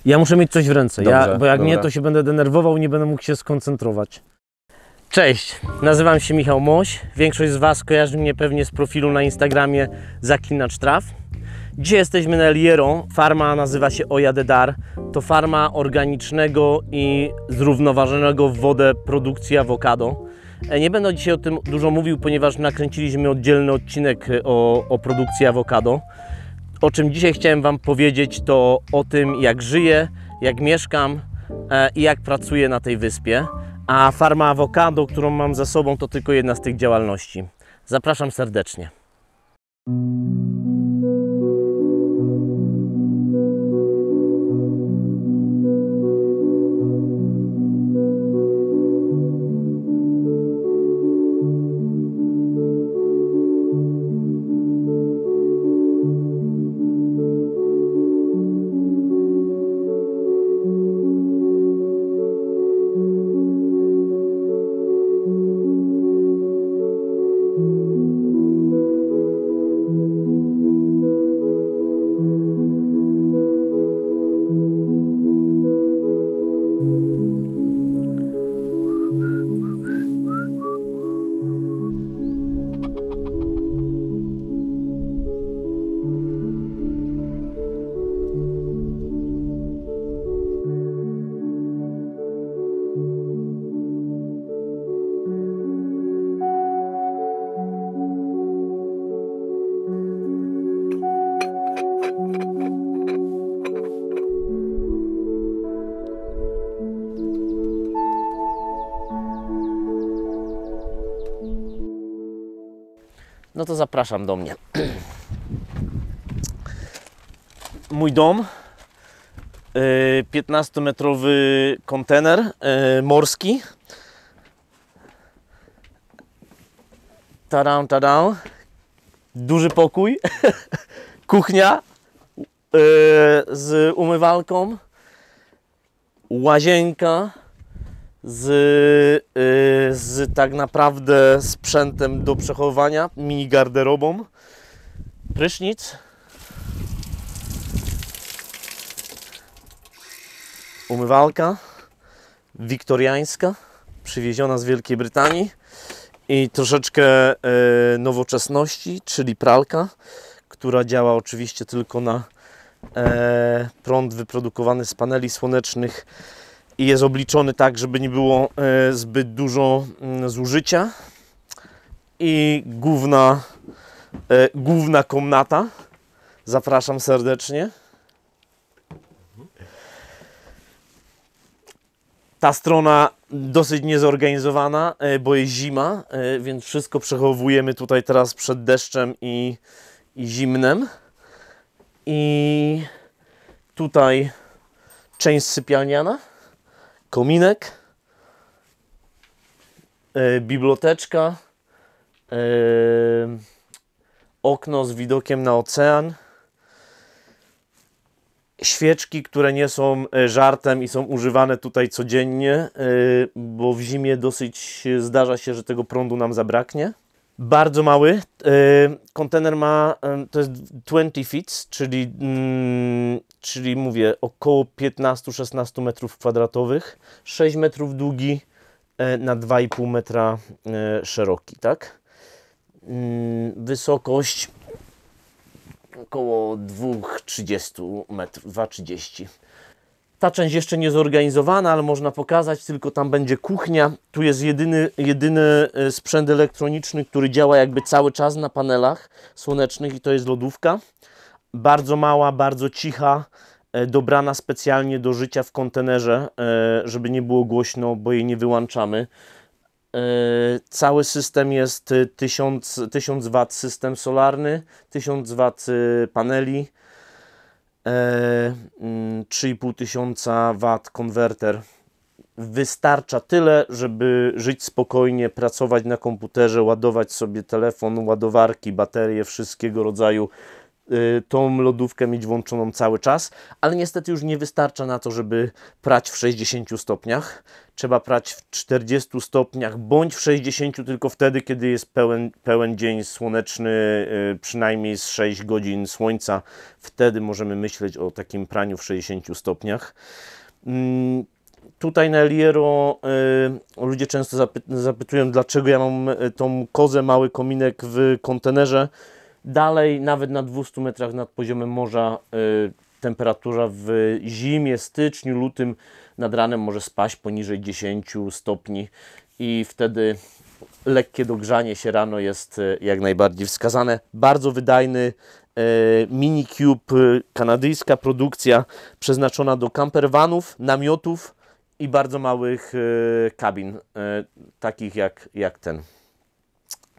Ja muszę mieć coś w ręce, Dobrze, bo jak dobra. nie, to się będę denerwował i nie będę mógł się skoncentrować. Cześć, nazywam się Michał Moś. Większość z Was kojarzy mnie pewnie z profilu na Instagramie Zaklinacz Traw. Dzisiaj jesteśmy na El Hierro. Farma nazywa się Olla de Dar. To farma organicznego i zrównoważonego w wodę produkcji awokado. Nie będę dzisiaj o tym dużo mówił, ponieważ nakręciliśmy oddzielny odcinek o produkcji awokado. O czym dzisiaj chciałem Wam powiedzieć, to o tym, jak żyję, jak mieszkam i jak pracuję na tej wyspie. A farma awokado, którą mam za sobą, to tylko jedna z tych działalności. Zapraszam serdecznie. No to zapraszam do mnie. Mój dom, 15-metrowy kontener morski. Tadam, tadam. Duży pokój, kuchnia z umywalką, łazienka z tak naprawdę sprzętem do przechowywania, mini garderobą, prysznic, umywalka wiktoriańska, przywieziona z Wielkiej Brytanii i troszeczkę nowoczesności, czyli pralka, która działa oczywiście tylko na prąd wyprodukowany z paneli słonecznych i jest obliczony tak, żeby nie było zbyt dużo zużycia. I główna komnata. Zapraszam serdecznie. Ta strona dosyć niezorganizowana, bo jest zima, więc wszystko przechowujemy tutaj teraz przed deszczem i zimnem. I tutaj część sypialniana, kominek, biblioteczka, okno z widokiem na ocean, świeczki, które nie są żartem i są używane tutaj codziennie, bo w zimie dosyć zdarza się, że tego prądu nam zabraknie. Bardzo mały. Kontener ma, to jest 20 feet, czyli mówię około 15-16 metrów kwadratowych, 6 metrów długi na 2,5 metra szeroki, tak? Wysokość około 2,30 metrów, 2,30. Ta część jeszcze nie zorganizowana, ale można pokazać, tylko tam będzie kuchnia. Tu jest jedyny sprzęt elektroniczny, który działa jakby cały czas na panelach słonecznych i to jest lodówka. Bardzo mała, bardzo cicha, dobrana specjalnie do życia w kontenerze, żeby nie było głośno, bo jej nie wyłączamy. Cały system jest 1000 W system solarny, 1000 W paneli, 3500 W konwerter. Wystarcza tyle, żeby żyć spokojnie, pracować na komputerze, ładować sobie telefon, ładowarki, baterie wszystkiego rodzaju. tą lodówkę mieć włączoną cały czas, ale niestety już nie wystarcza na to, żeby prać w 60 stopniach. Trzeba prać w 40 stopniach bądź w 60 tylko wtedy, kiedy jest pełen dzień słoneczny, przynajmniej z 6 godzin słońca. Wtedy możemy myśleć o takim praniu w 60 stopniach. Tutaj na El Hierro ludzie często zapytują, dlaczego ja mam tą kozę, mały kominek w kontenerze. Dalej, nawet na 200 metrach nad poziomem morza, temperatura w zimie, styczniu, lutym nad ranem może spaść poniżej 10 stopni i wtedy lekkie dogrzanie się rano jest jak najbardziej wskazane. Bardzo wydajny Mini Cube, kanadyjska produkcja, przeznaczona do campervanów, namiotów i bardzo małych kabin, takich jak ten.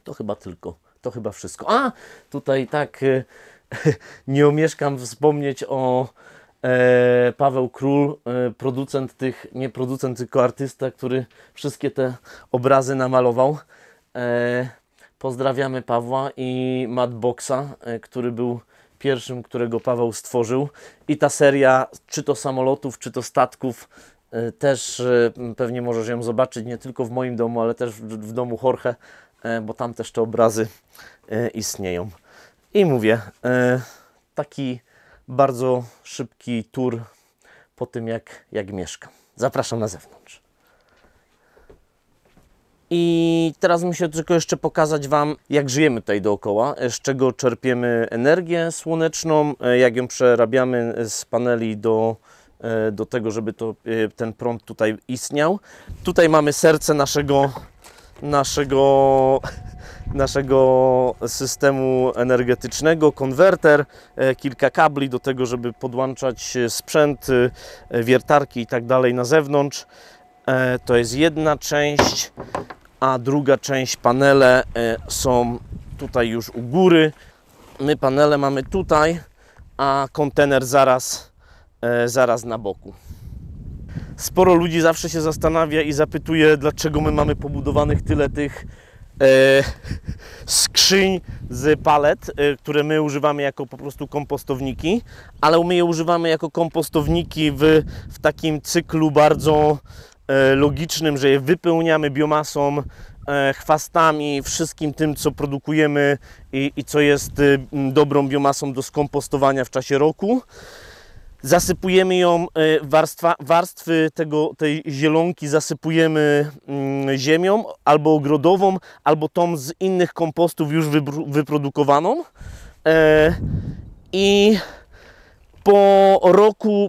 To chyba tylko. To chyba wszystko. A, tutaj tak nie omieszkam wspomnieć o Paweł Król, producent tych, nie producent, tylko artysta, który wszystkie te obrazy namalował. Pozdrawiamy Pawła i Madboxa, który był pierwszym, którego Paweł stworzył. I ta seria, czy to samolotów, czy to statków, też pewnie możesz ją zobaczyć nie tylko w moim domu, ale też w domu Jorge, bo tam też te obrazy istnieją. I mówię, taki bardzo szybki tour po tym, jak mieszkam. Zapraszam na zewnątrz. I teraz muszę tylko jeszcze pokazać Wam, jak żyjemy tutaj dookoła, z czego czerpiemy energię słoneczną, jak ją przerabiamy z paneli do tego, żeby ten prąd tutaj istniał. Tutaj mamy serce naszego systemu energetycznego, konwerter, kilka kabli do tego, żeby podłączać sprzęt, wiertarki i tak dalej na zewnątrz. To jest jedna część, a druga część, panele są tutaj już u góry. My panele mamy tutaj, a kontener zaraz na boku. Sporo ludzi zawsze się zastanawia i zapytuje, dlaczego my mamy pobudowanych tyle tych skrzyń z palet, które my używamy jako po prostu kompostowniki, ale my je używamy jako kompostowniki w takim cyklu bardzo logicznym, że je wypełniamy biomasą, chwastami, wszystkim tym, co produkujemy i co jest dobrą biomasą do skompostowania w czasie roku. Zasypujemy ją, warstwy tej zielonki zasypujemy ziemią albo ogrodową, albo tą z innych kompostów już wyprodukowaną. I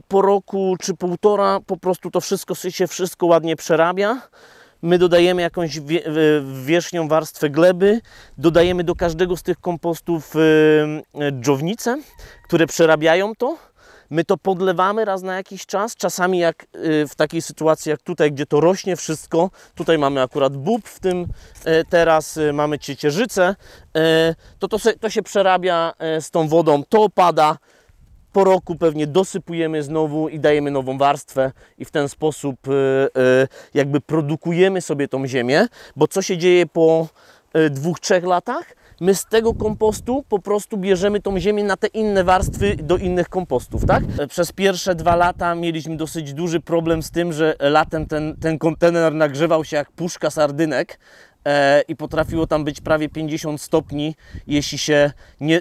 po roku czy półtora po prostu to wszystko ładnie przerabia. My dodajemy jakąś wierzchnią warstwę gleby, dodajemy do każdego z tych kompostów dżownice, które przerabiają to. My to podlewamy raz na jakiś czas, czasami jak w takiej sytuacji jak tutaj, gdzie to rośnie wszystko, tutaj mamy akurat bób, w tym teraz mamy ciecierzycę, to się przerabia z tą wodą, to opada, po roku pewnie dosypujemy znowu i dajemy nową warstwę i w ten sposób jakby produkujemy sobie tą ziemię, bo co się dzieje po 2-3 latach? My z tego kompostu po prostu bierzemy tą ziemię na te inne warstwy do innych kompostów, tak? Przez pierwsze 2 lata mieliśmy dosyć duży problem z tym, że latem ten kontener nagrzewał się jak puszka sardynek i potrafiło tam być prawie 50 stopni, jeśli się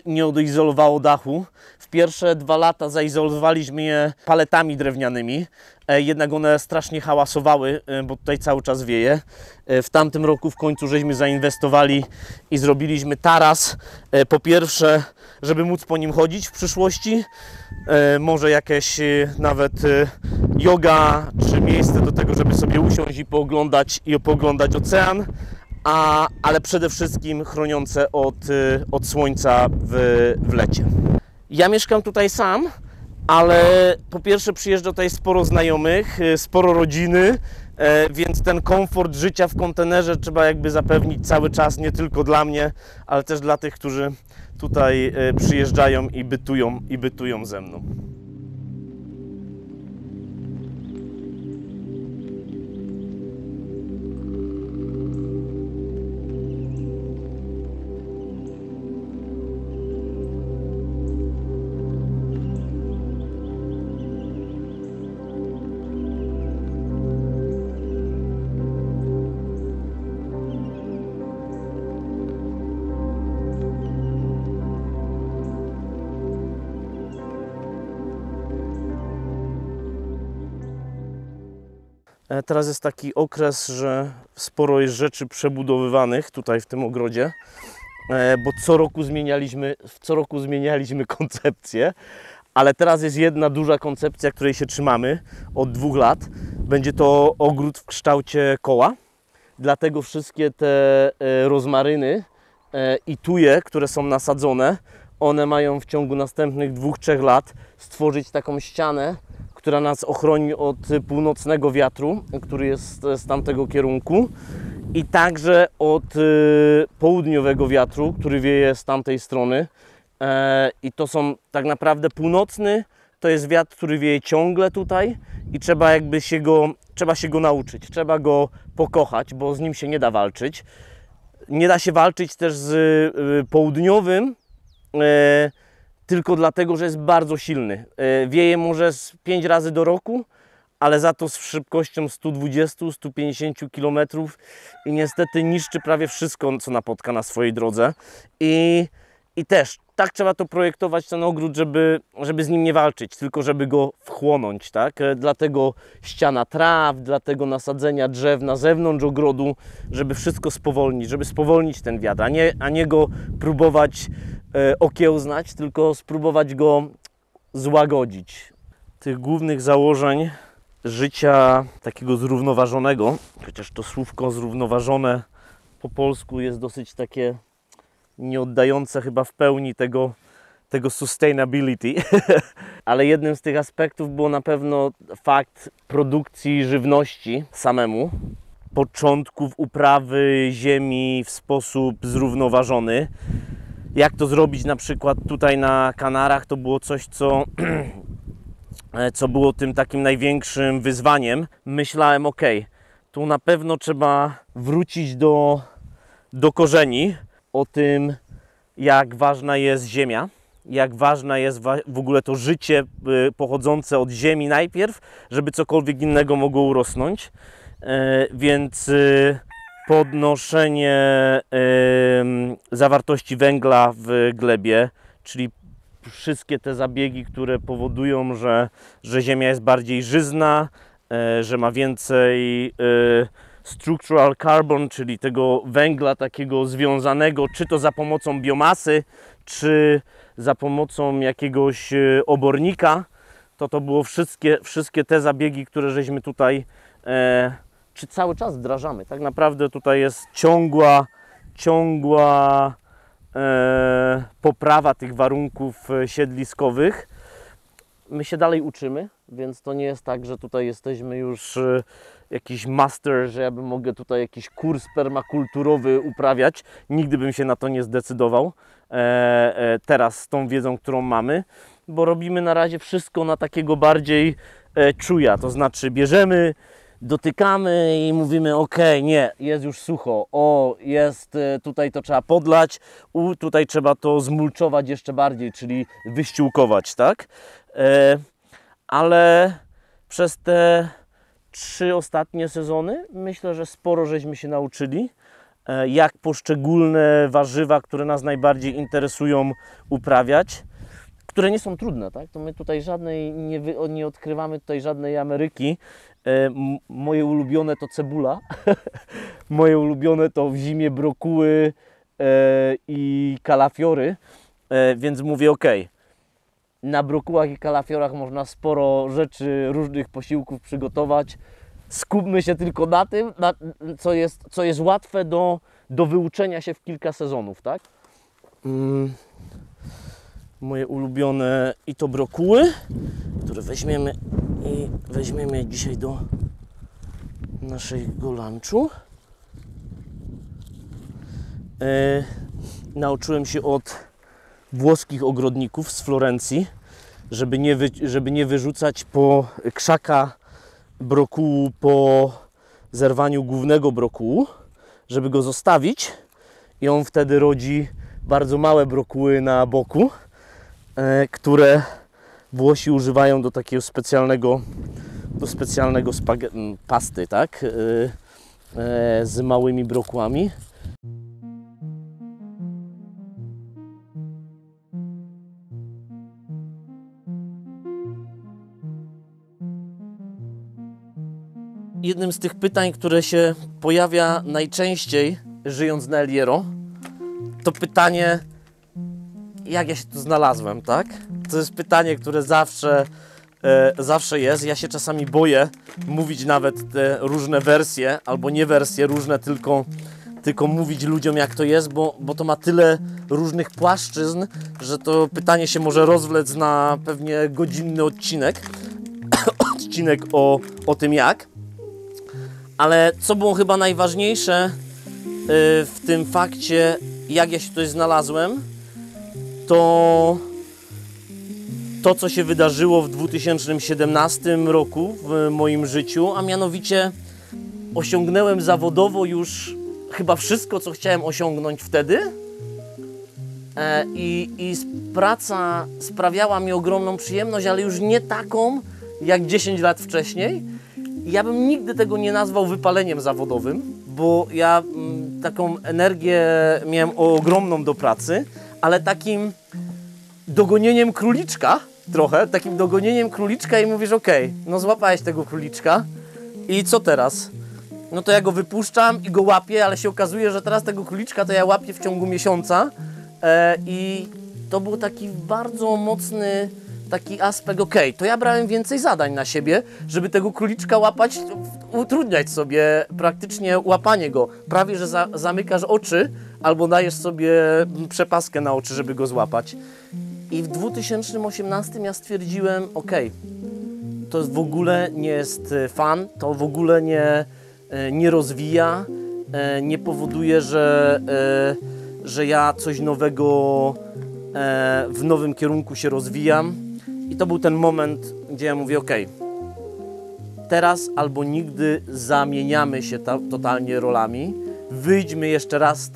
nie odizolowało dachu. W pierwsze 2 lata zaizolowaliśmy je paletami drewnianymi, jednak one strasznie hałasowały, bo tutaj cały czas wieje. W tamtym roku w końcu żeśmy zainwestowali i zrobiliśmy taras, po pierwsze, żeby móc po nim chodzić w przyszłości, może jakieś nawet yoga, czy miejsce do tego, żeby sobie usiąść i pooglądać ocean, ale przede wszystkim chroniące od słońca w lecie. Ja mieszkam tutaj sam, ale po pierwsze przyjeżdża tutaj sporo znajomych, sporo rodziny, więc ten komfort życia w kontenerze trzeba jakby zapewnić cały czas, nie tylko dla mnie, ale też dla tych, którzy tutaj przyjeżdżają i bytują ze mną. Teraz jest taki okres, że sporo jest rzeczy przebudowywanych tutaj w tym ogrodzie, bo co roku zmienialiśmy koncepcję, ale teraz jest jedna duża koncepcja, której się trzymamy od 2 lat. Będzie to ogród w kształcie koła, dlatego wszystkie te rozmaryny i tuje, które są nasadzone, one mają w ciągu następnych 2-3 lat stworzyć taką ścianę, która nas ochroni od północnego wiatru, który jest z tamtego kierunku, i także od południowego wiatru, który wieje z tamtej strony. I to są tak naprawdę północny, to jest wiatr, który wieje ciągle tutaj i trzeba się go nauczyć, trzeba go pokochać, bo z nim się nie da walczyć. Nie da się walczyć też z południowym, tylko dlatego, że jest bardzo silny. Wieje może z 5 razy do roku, ale za to z szybkością 120-150 km i niestety niszczy prawie wszystko, co napotka na swojej drodze. I też tak trzeba to projektować, ten ogród, żeby z nim nie walczyć, tylko żeby go wchłonąć, tak? Dlatego ściana traw, dlatego nasadzenia drzew na zewnątrz ogrodu, żeby wszystko spowolnić, żeby spowolnić ten wiatr, a nie go próbować okiełznać, tylko spróbować go złagodzić. Tych głównych założeń życia takiego zrównoważonego, chociaż to słówko zrównoważone po polsku jest dosyć takie nie oddające chyba w pełni tego sustainability, ale jednym z tych aspektów było na pewno fakt produkcji żywności samemu, początków uprawy ziemi w sposób zrównoważony. Jak to zrobić na przykład tutaj na Kanarach, to było coś, co było tym takim największym wyzwaniem. Myślałem, ok, tu na pewno trzeba wrócić do korzeni, o tym, jak ważna jest ziemia, jak ważne jest w ogóle to życie pochodzące od ziemi najpierw, żeby cokolwiek innego mogło urosnąć. Więc podnoszenie zawartości węgla w glebie, czyli wszystkie te zabiegi, które powodują, że ziemia jest bardziej żyzna, że ma więcej structural carbon, czyli tego węgla takiego związanego, czy to za pomocą biomasy, czy za pomocą jakiegoś obornika, to było wszystkie te zabiegi, które żeśmy tutaj czy cały czas wdrażamy. Tak naprawdę tutaj jest ciągła poprawa tych warunków siedliskowych. My się dalej uczymy, więc to nie jest tak, że tutaj jesteśmy już jakiś master, że ja bym mogę tutaj jakiś kurs permakulturowy uprawiać. Nigdy bym się na to nie zdecydował teraz z tą wiedzą, którą mamy, bo robimy na razie wszystko na takiego bardziej czuja, to znaczy bierzemy, dotykamy i mówimy, ok, nie, jest już sucho, o, jest, tutaj to trzeba podlać, tutaj trzeba to zmulczować jeszcze bardziej, czyli wyściółkować, tak? Ale przez te 3 ostatnie sezony myślę, że sporo żeśmy się nauczyli, jak poszczególne warzywa, które nas najbardziej interesują, uprawiać, które nie są trudne, tak? To my tutaj nie odkrywamy tutaj żadnej Ameryki. Moje ulubione to cebula, moje ulubione to w zimie brokuły i kalafiory, więc mówię, ok, na brokułach i kalafiorach można sporo rzeczy, różnych posiłków przygotować. Skupmy się tylko na tym, co jest łatwe do wyuczenia się w kilka sezonów, tak? Moje ulubione i to brokuły, które weźmiemy dzisiaj do naszego lunchu. Nauczyłem się od włoskich ogrodników z Florencji, żeby nie wyrzucać po krzaka brokułu po zerwaniu głównego brokułu, żeby go zostawić i on wtedy rodzi bardzo małe brokuły na boku, które Włosi używają do takiego specjalnego pasty, tak? Z małymi brokułami. jednym z tych pytań, które się pojawia najczęściej, żyjąc na El Hierro, to pytanie, jak ja się tu znalazłem, tak? To jest pytanie, które zawsze jest. Ja się czasami boję mówić nawet te różne wersje, albo nie wersje różne, tylko mówić ludziom, jak to jest, bo to ma tyle różnych płaszczyzn, że to pytanie się może rozwlec na pewnie godzinny odcinek. Odcinek o tym jak. Ale co było chyba najważniejsze w tym fakcie, jak ja się tutaj znalazłem, to co się wydarzyło w 2017 roku w moim życiu, a mianowicie osiągnąłem zawodowo już chyba wszystko, co chciałem osiągnąć wtedy i praca sprawiała mi ogromną przyjemność, ale już nie taką jak 10 lat wcześniej. Ja bym nigdy tego nie nazwał wypaleniem zawodowym, bo ja taką energię miałem ogromną do pracy, ale takim dogonieniem króliczka trochę, takim dogonieniem króliczka i mówisz, okej, no złapałeś tego króliczka i co teraz? No to ja go wypuszczam i go łapię, ale się okazuje, że teraz tego króliczka to ja łapię w ciągu miesiąca i to był taki bardzo mocny taki aspekt, to ja brałem więcej zadań na siebie, żeby tego króliczka łapać, utrudniać sobie praktycznie łapanie go. Prawie, że zamykasz oczy albo dajesz sobie przepaskę na oczy, żeby go złapać. I w 2018 ja stwierdziłem, to w ogóle nie jest fun, to w ogóle nie rozwija, nie powoduje, że ja coś nowego w nowym kierunku się rozwijam. I to był ten moment, gdzie ja mówię, teraz albo nigdy zamieniamy się totalnie rolami, wyjdźmy jeszcze raz z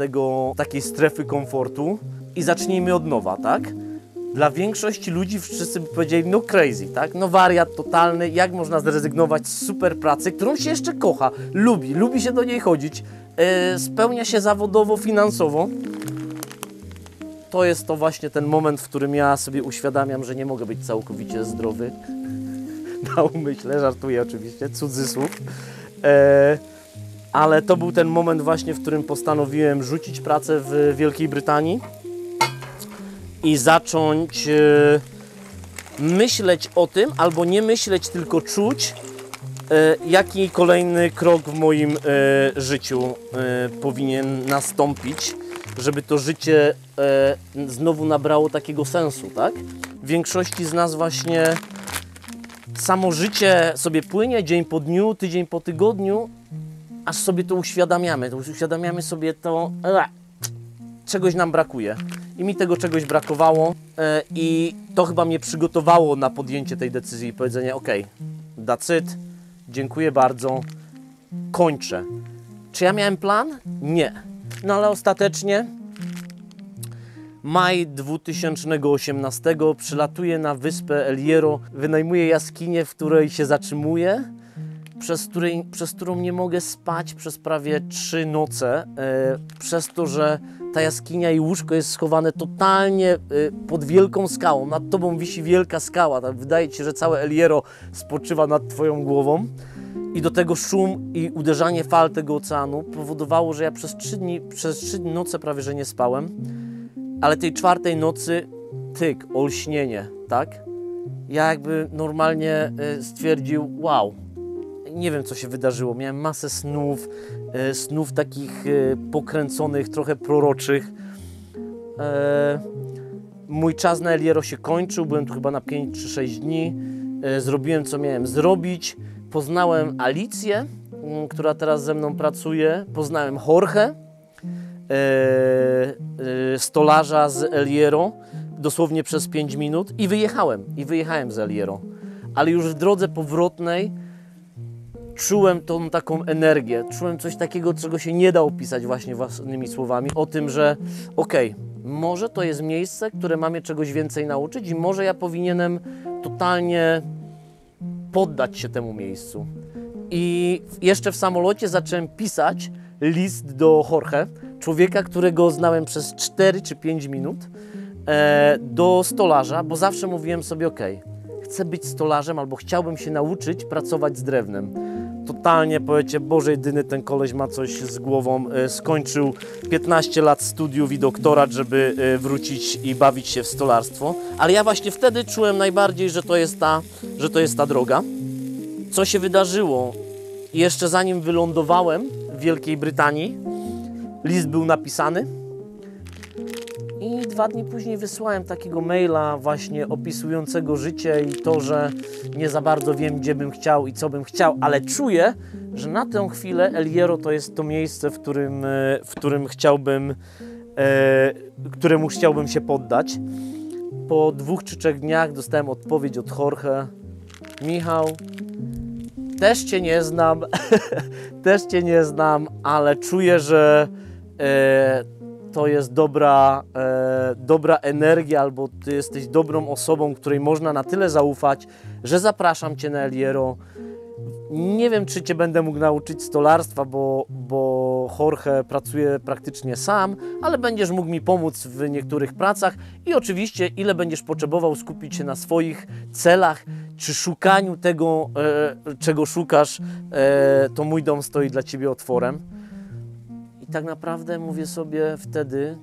takiej strefy komfortu i zacznijmy od nowa, tak? Dla większości ludzi wszyscy by powiedzieli, no crazy, tak? No wariat totalny, jak można zrezygnować z super pracy, którą się jeszcze kocha, lubi się do niej chodzić, spełnia się zawodowo, finansowo. To jest to właśnie ten moment, w którym ja sobie uświadamiam, że nie mogę być całkowicie zdrowy. Na umyśle, żartuję oczywiście, cudzysłów. Ale to był ten moment właśnie, w którym postanowiłem rzucić pracę w Wielkiej Brytanii i zacząć myśleć o tym, albo nie myśleć, tylko czuć, jaki kolejny krok w moim życiu powinien nastąpić, żeby to życie znowu nabrało takiego sensu, tak? W większości z nas właśnie samo życie sobie płynie dzień po dniu, tydzień po tygodniu, aż sobie to uświadamiamy. Uświadamiamy sobie to, czegoś nam brakuje. I mi tego czegoś brakowało i to chyba mnie przygotowało na podjęcie tej decyzji i powiedzenie, that's it, dziękuję bardzo, kończę. Czy ja miałem plan? Nie. No ale ostatecznie maj 2018 przylatuję na wyspę El Hierro, wynajmuję jaskinię, w której się zatrzymuję, przez którą nie mogę spać przez prawie 3 noce, przez to, że ta jaskinia i łóżko jest schowane totalnie pod wielką skałą. Nad tobą wisi wielka skała, tak wydaje ci się, że całe El Hierro spoczywa nad twoją głową. I do tego szum i uderzanie fal tego oceanu powodowało, że ja przez 3 noce prawie że nie spałem. Ale tej 4. nocy, olśnienie, tak? Ja jakby normalnie stwierdził, wow, nie wiem co się wydarzyło. Miałem masę snów takich pokręconych, trochę proroczych. Mój czas na El Hierro się kończył, byłem tu chyba na 5 czy 6 dni. Zrobiłem co miałem zrobić. Poznałem Alicję, która teraz ze mną pracuje. Poznałem Jorge, stolarza z El Hierro, dosłownie przez 5 minut i wyjechałem z El Hierro. Ale już w drodze powrotnej czułem tą taką energię, czułem coś takiego, czego się nie da opisać właśnie własnymi słowami, o tym, że może to jest miejsce, które ma mnie czegoś więcej nauczyć i może ja powinienem totalnie poddać się temu miejscu. I jeszcze w samolocie zacząłem pisać list do Jorge, człowieka, którego znałem przez 4 czy 5 minut, do stolarza, bo zawsze mówiłem sobie, chcę być stolarzem albo chciałbym się nauczyć pracować z drewnem. totalnie powiecie, Boże jedyny, ten koleś ma coś z głową. Skończył 15 lat studiów i doktorat, żeby wrócić i bawić się w stolarstwo. Ale ja właśnie wtedy czułem najbardziej, że to jest ta droga. Co się wydarzyło? Jeszcze zanim wylądowałem w Wielkiej Brytanii, list był napisany i 2 dni później wysłałem takiego maila właśnie opisującego życie i to, że nie za bardzo wiem, gdzie bym chciał i co bym chciał, ale czuję, że na tę chwilę El Hierro to jest to miejsce, któremu chciałbym się poddać. Po 2 czy 3 dniach dostałem odpowiedź od Jorge: Michał, też Cię nie znam, też Cię nie znam, ale czuję, że to jest dobra energia, albo Ty jesteś dobrą osobą, której można na tyle zaufać, że zapraszam Cię na El Hierro. Nie wiem, czy Cię będę mógł nauczyć stolarstwa, bo Jorge pracuje praktycznie sam, ale będziesz mógł mi pomóc w niektórych pracach i oczywiście, ile będziesz potrzebował skupić się na swoich celach, czy szukaniu tego, czego szukasz, to mój dom stoi dla Ciebie otworem. I tak naprawdę mówię sobie wtedy,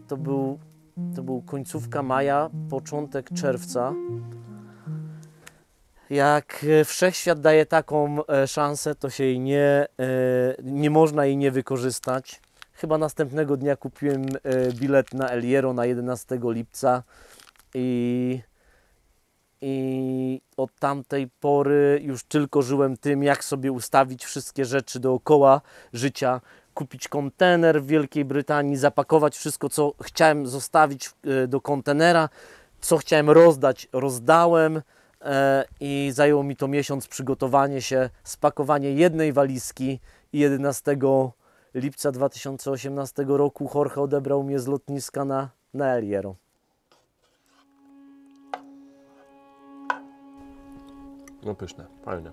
to był końcówka maja, początek czerwca. Jak wszechświat daje taką szansę, to się jej nie można jej nie wykorzystać. Chyba następnego dnia kupiłem bilet na El Hierro na 11 lipca i od tamtej pory już tylko żyłem tym, jak sobie ustawić wszystkie rzeczy dookoła życia, kupić kontener w Wielkiej Brytanii, zapakować wszystko, co chciałem zostawić do kontenera, co chciałem rozdać, rozdałem. I zajęło mi to miesiąc przygotowanie się, spakowanie jednej walizki i 11 lipca 2018 roku Jorge odebrał mnie z lotniska na El Hierro. No pyszne, fajne.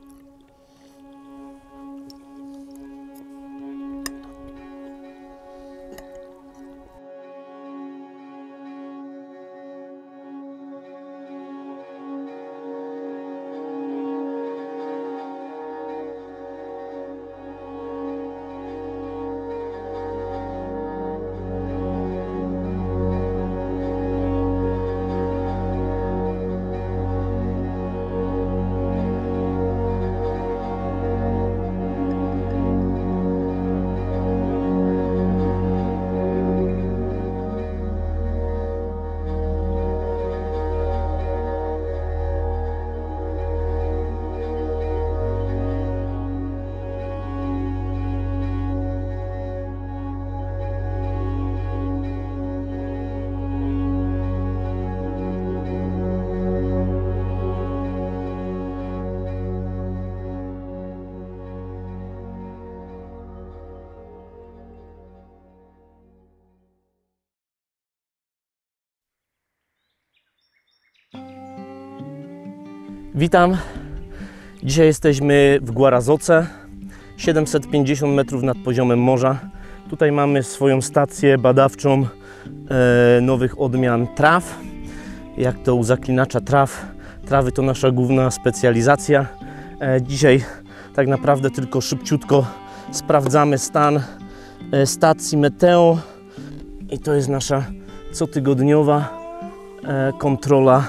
Witam. Dzisiaj jesteśmy w Guarazoce, 750 metrów nad poziomem morza. Tutaj mamy swoją stację badawczą nowych odmian traw. Jak to u zaklinacza traw. Trawy to nasza główna specjalizacja. Dzisiaj tak naprawdę tylko szybciutko sprawdzamy stan stacji meteo i to jest nasza cotygodniowa kontrola.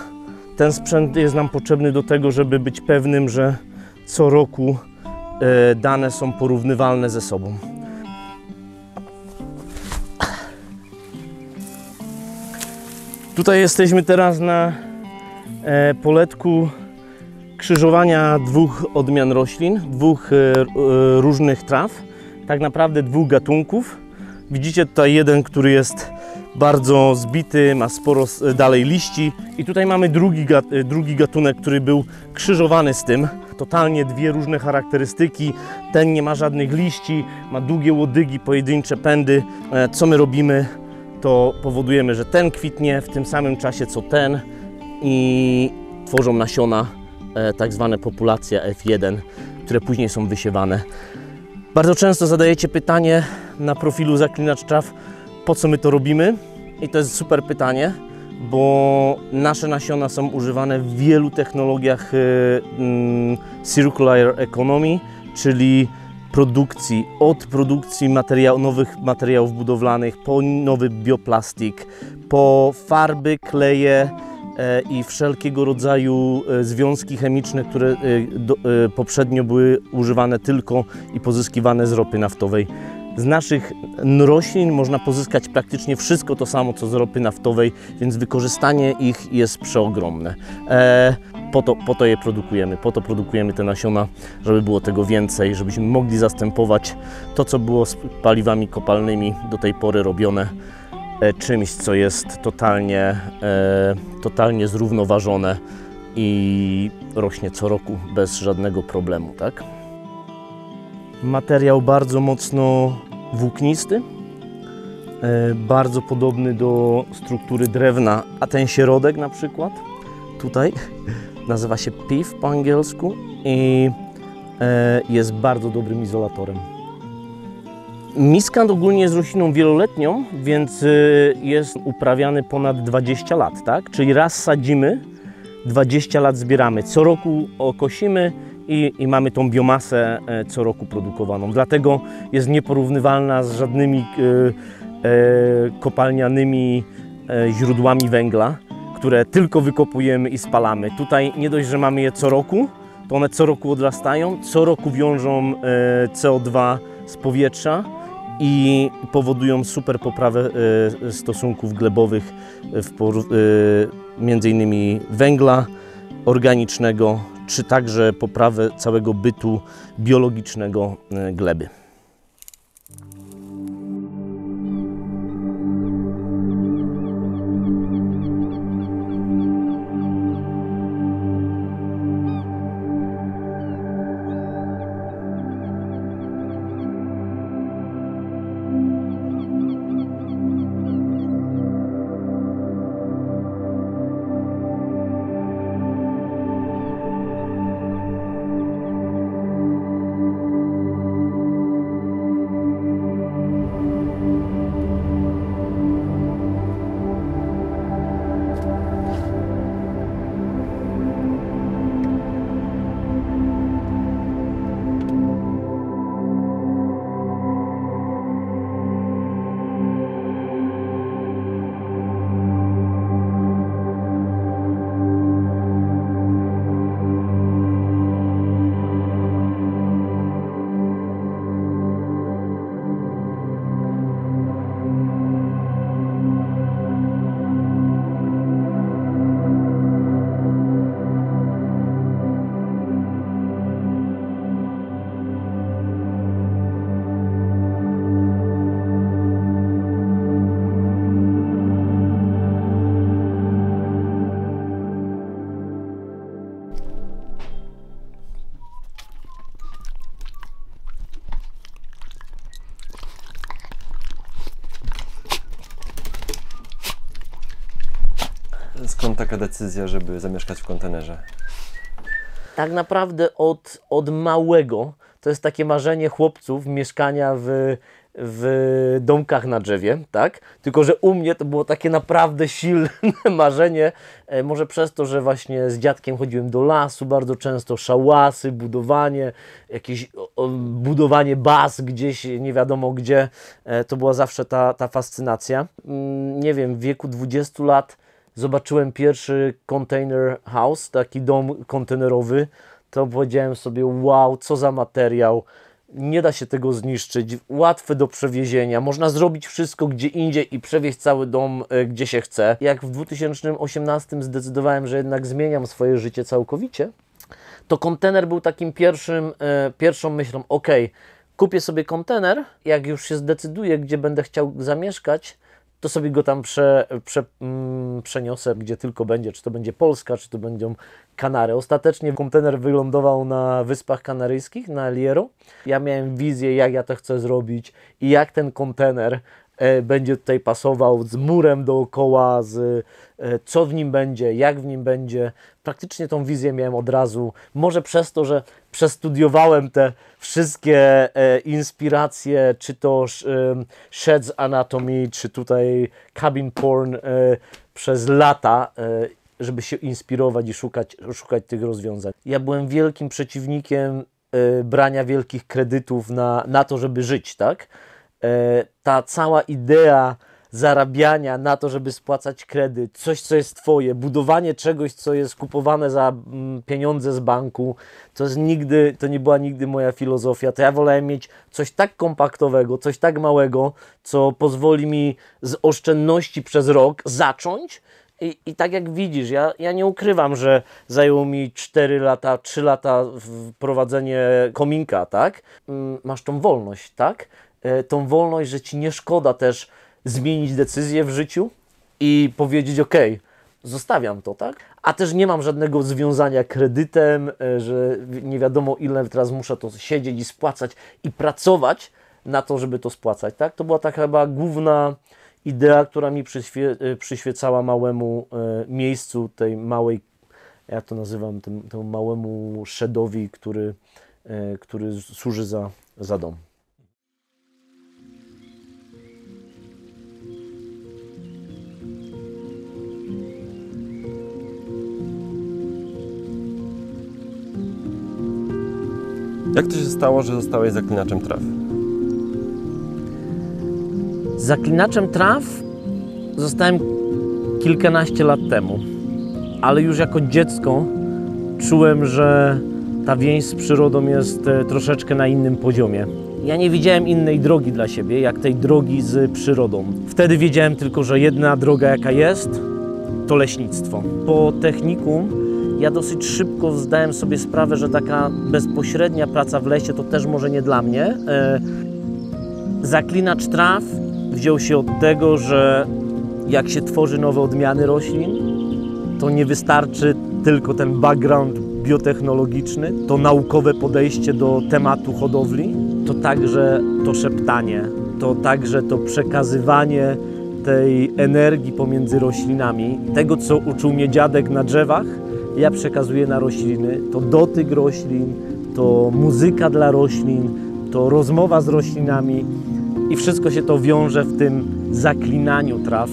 Ten sprzęt jest nam potrzebny do tego, żeby być pewnym, że co roku dane są porównywalne ze sobą. Tutaj jesteśmy teraz na poletku krzyżowania 2 odmian roślin, 2 różnych traw, tak naprawdę 2 gatunków. Widzicie tutaj jeden, który jest bardzo zbity, ma sporo dalej liści i tutaj mamy drugi gatunek, który był krzyżowany z tym. Totalnie 2 różne charakterystyki. Ten nie ma żadnych liści, ma długie łodygi, pojedyncze pędy. Co my robimy? To powodujemy, że ten kwitnie w tym samym czasie co ten i tworzą nasiona, tak zwane populacja F1, które później są wysiewane. Bardzo często zadajecie pytanie na profilu Zaklinacz Traw, po co my to robimy? I to jest super pytanie, bo nasze nasiona są używane w wielu technologiach circular economy, czyli produkcji, od produkcji nowych materiałów budowlanych, po nowy bioplastik, po farby, kleje i wszelkiego rodzaju związki chemiczne, które poprzednio były używane tylko i pozyskiwane z ropy naftowej. Z naszych roślin można pozyskać praktycznie wszystko to samo, co z ropy naftowej, więc wykorzystanie ich jest przeogromne. Po to je produkujemy, po to produkujemy te nasiona, żeby było tego więcej, żebyśmy mogli zastępować to, co było z paliwami kopalnymi do tej pory robione, czymś, co jest totalnie zrównoważone i rośnie co roku bez żadnego problemu, tak? Materiał bardzo mocno włóknisty, bardzo podobny do struktury drewna, a ten środek na przykład tutaj nazywa się pith po angielsku i jest bardzo dobrym izolatorem. Miskant ogólnie jest rośliną wieloletnią, więc jest uprawiany ponad 20 lat, tak? Czyli raz sadzimy, 20 lat zbieramy, co roku okosimy i mamy tą biomasę co roku produkowaną. Dlatego jest nieporównywalna z żadnymi kopalnianymi źródłami węgla, które tylko wykopujemy i spalamy. Tutaj nie dość, że mamy je co roku, to one co roku odrastają, co roku wiążą CO2 z powietrza i powodują super poprawę stosunków glebowych, między innymi węgla organicznego, czy także poprawę całego bytu biologicznego gleby. Skąd taka decyzja, żeby zamieszkać w kontenerze? Tak naprawdę od małego to jest takie marzenie chłopców mieszkania w domkach na drzewie, tak? Tylko że u mnie to było takie naprawdę silne marzenie, może przez to, że właśnie z dziadkiem chodziłem do lasu bardzo często, szałasy, budowanie, jakieś budowanie baz gdzieś, nie wiadomo gdzie, to była zawsze ta fascynacja. Nie wiem, w wieku 20 lat zobaczyłem pierwszy container house, taki dom kontenerowy, to powiedziałem sobie, wow, co za materiał, nie da się tego zniszczyć, łatwe do przewiezienia, można zrobić wszystko gdzie indziej i przewieźć cały dom gdzie się chce. Jak w 2018 zdecydowałem, że jednak zmieniam swoje życie całkowicie, to kontener był takim pierwszą myślą, ok, kupię sobie kontener, jak już się zdecyduję, gdzie będę chciał zamieszkać, to sobie go tam przeniosę, gdzie tylko będzie, czy to będzie Polska, czy to będą Kanary. Ostatecznie kontener wylądował na Wyspach Kanaryjskich, na El Hierro. Ja miałem wizję, jak ja to chcę zrobić i jak ten kontener będzie tutaj pasował z murem dookoła, co w nim będzie, jak w nim będzie. Praktycznie tą wizję miałem od razu. Może przez to, że przestudiowałem te wszystkie inspiracje, czy to Shed's Anatomy, czy tutaj Cabin Porn przez lata, żeby się inspirować i szukać tych rozwiązań. Ja byłem wielkim przeciwnikiem brania wielkich kredytów na to, żeby żyć, tak? Ta cała idea zarabiania na to, żeby spłacać kredyt, coś, co jest twoje, budowanie czegoś, co jest kupowane za pieniądze z banku, to nie była nigdy moja filozofia. To ja wolałem mieć coś tak kompaktowego, coś tak małego, co pozwoli mi z oszczędności przez rok zacząć. I tak jak widzisz, ja nie ukrywam, że zajęło mi 4 lata, 3 lata wprowadzenie kominka, tak? Masz tą wolność, tak? Tą wolność, że ci nie szkoda też zmienić decyzję w życiu i powiedzieć, ok, zostawiam to, tak? A też nie mam żadnego związania kredytem, że nie wiadomo ile teraz muszę to siedzieć i spłacać i pracować na to, żeby to spłacać, tak? To była taka chyba główna idea, która mi przyświecała małemu miejscu, tej małej, ja to nazywam, temu małemu szedowi, który służy za dom. Jak to się stało, że zostałeś zaklinaczem traw? Zaklinaczem traw zostałem kilkanaście lat temu, ale już jako dziecko czułem, że ta więź z przyrodą jest troszeczkę na innym poziomie. Ja nie widziałem innej drogi dla siebie, jak tej drogi z przyrodą. Wtedy wiedziałem tylko, że jedna droga jaka jest, to leśnictwo. Po technikum ja dosyć szybko zdałem sobie sprawę, że taka bezpośrednia praca w lesie to też może nie dla mnie. Zaklinacz traw wziął się od tego, że jak się tworzy nowe odmiany roślin, to nie wystarczy tylko ten background biotechnologiczny, to naukowe podejście do tematu hodowli, to także to szeptanie, to także to przekazywanie tej energii pomiędzy roślinami, tego co uczył mnie dziadek na drzewach, ja przekazuję na rośliny, to dotyk roślin, to muzyka dla roślin, to rozmowa z roślinami i wszystko się to wiąże w tym zaklinaniu traw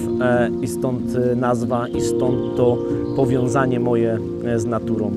i stąd nazwa i stąd to powiązanie moje z naturą.